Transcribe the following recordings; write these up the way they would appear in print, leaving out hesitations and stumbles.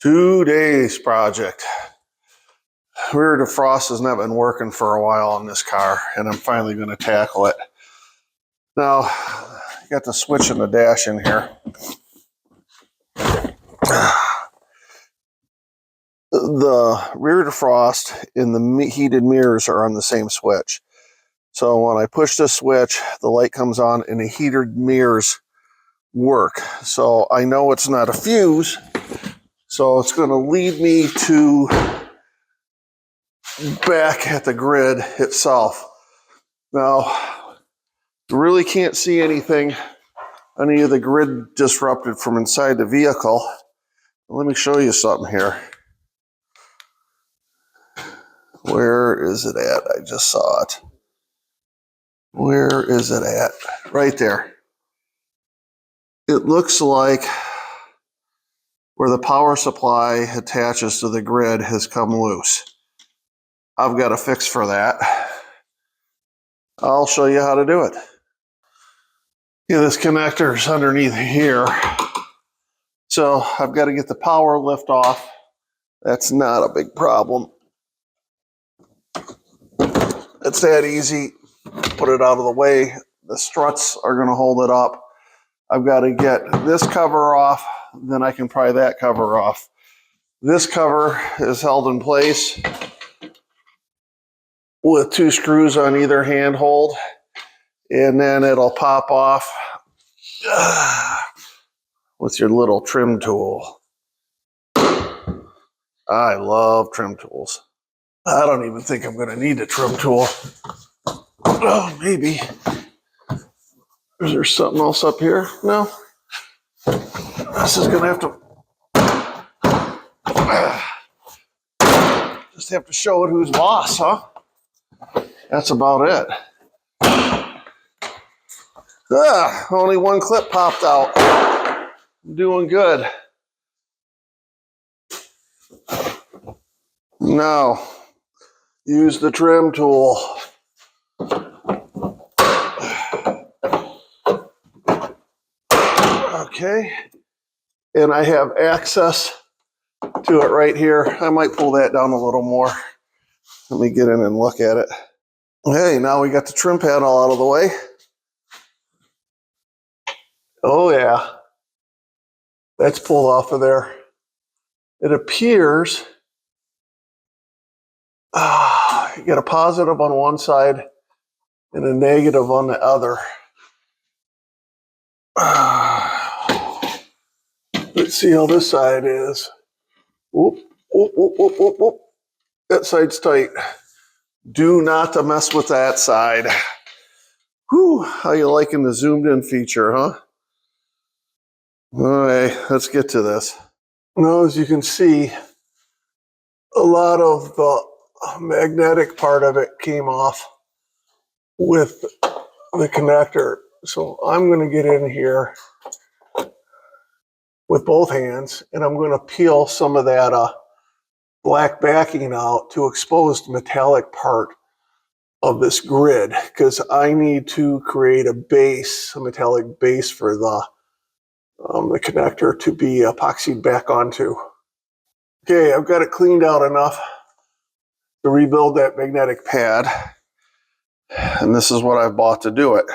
2 days project. Rear defrost has not been working for a while on this car, and I'm finally going to tackle it. Now, I got the switch in the dash in here. The rear defrost and the heated mirrors are on the same switch. So when I push this switch, the light comes on and the heated mirrors work. So I know it's not a fuse. So it's going to lead me to back at the grid itself. Now, you really can't see anything, any of the grid disrupted from inside the vehicle. Let me show you something here. Where is it at? I just saw it. Where is it at? Right there. It looks like where the power supply attaches to the grid has come loose. I've got a fix for that. I'll show you how to do it. Yeah, this connector is underneath here. So I've got to get the power lift off. That's not a big problem. It's that easy. Put it out of the way. The struts are going to hold it up. I've got to get this cover off, then I can pry that cover off. This cover is held in place with 2 screws on either handhold, and then it'll pop off with your little trim tool. I love trim tools. I don't even think I'm going to need a trim tool. Oh, maybe. Is there something else up here? No. This is going to have to just have to show it who's boss, huh? That's about it. Only one clip popped out. I'm doing good. Now, use the trim tool. Okay. And I have access to it right here. I might pull that down a little more. Let me get in and look at it. Okay, now we got the trim panel out of the way. Oh yeah. That's pulled off of there. It appears you got a positive on one side and a negative on the other. Let's see how this side is. Whoop, whoop, whoop, whoop, whoop, whoop. That side's tight. Do not mess with that side. Whew, how you liking the zoomed in feature, huh? All right, let's get to this. Now, as you can see, a lot of the magnetic part of it came off with the connector. So I'm going to get in here with both hands, and I'm going to peel some of that black backing out to expose the metallic part of this grid, because I need to create a base, a metallic base for the connector to be epoxied back onto. Okay, I've got it cleaned out enough to rebuild that magnetic pad, and this is what I've bought to do it.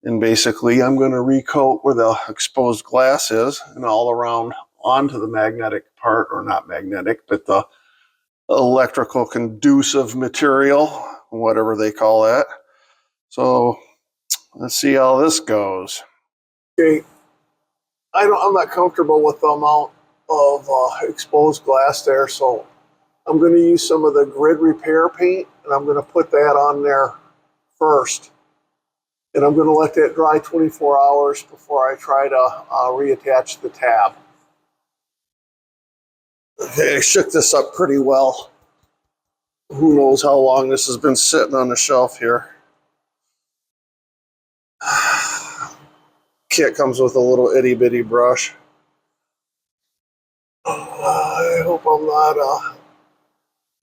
And basically, I'm going to recoat where the exposed glass is and all around onto the magnetic part, or not magnetic, but the electrical conducive material, whatever they call that. So let's see how this goes. Okay, I'm not comfortable with the amount of exposed glass there, so I'm going to use some of the grid repair paint, and I'm going to put that on there first. And I'm going to let that dry 24 hours before I try to reattach the tab. Okay, I shook this up pretty well. Who knows how long this has been sitting on the shelf here. Kit comes with a little itty bitty brush. I hope I'm not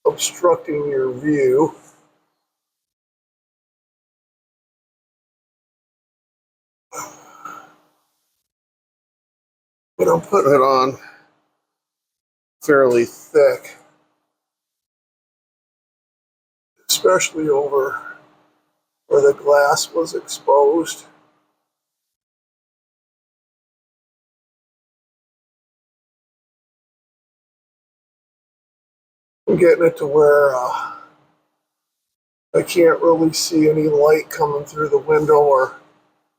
obstructing your view. But I'm putting it on fairly thick, especially over where the glass was exposed. I'm getting it to where I can't really see any light coming through the window, or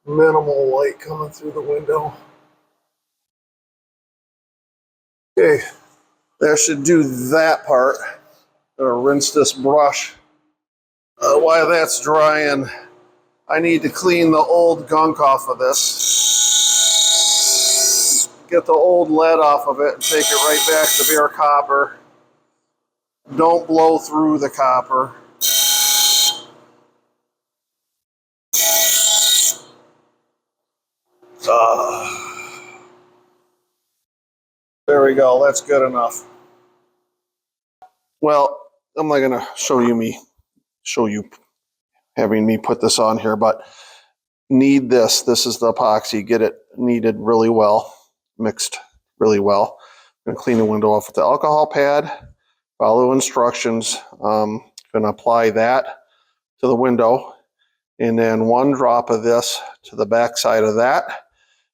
minimal light coming through the window. Okay, that should do that part. I'm gonna rinse this brush. While that's drying, I need to clean the old gunk off of this. Get the old lead off of it and take it right back to bare copper. Don't blow through the copper. There we go, that's good enough. Well, I'm not gonna show you having me put this on here, but need this. This is the epoxy. Get it kneaded really well, mixed really well. I'm gonna clean the window off with the alcohol pad, follow instructions. Gonna apply that to the window, and then 1 drop of this to the back side of that.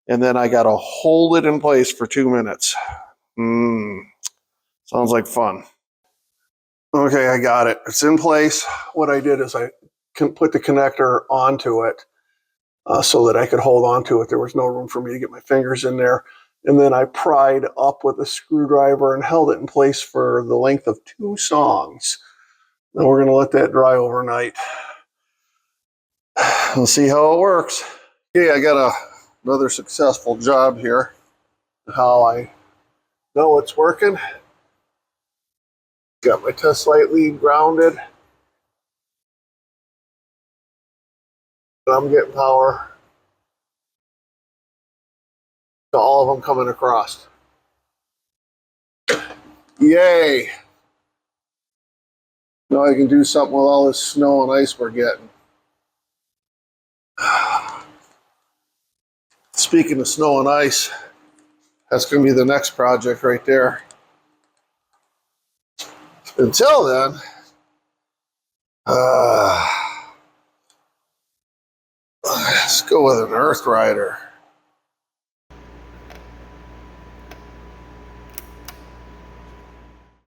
And then I gotta hold it in place for 2 minutes. Sounds like fun. Okay, I got it. It's in place. What I did is I can put the connector onto it so that I could hold onto it. There was no room for me to get my fingers in there. And then I pried up with a screwdriver and held it in place for the length of 2 songs. Now we're gonna let that dry overnight. We'll see how it works. Okay, I got another successful job here. How I know it's working. Got my test light lead grounded. I'm getting power to all of them coming across. Yay! Now I can do something with all this snow and ice we're getting. Speaking of snow and ice, that's going to be the next project right there. Until then, let's go with an Earth Rider.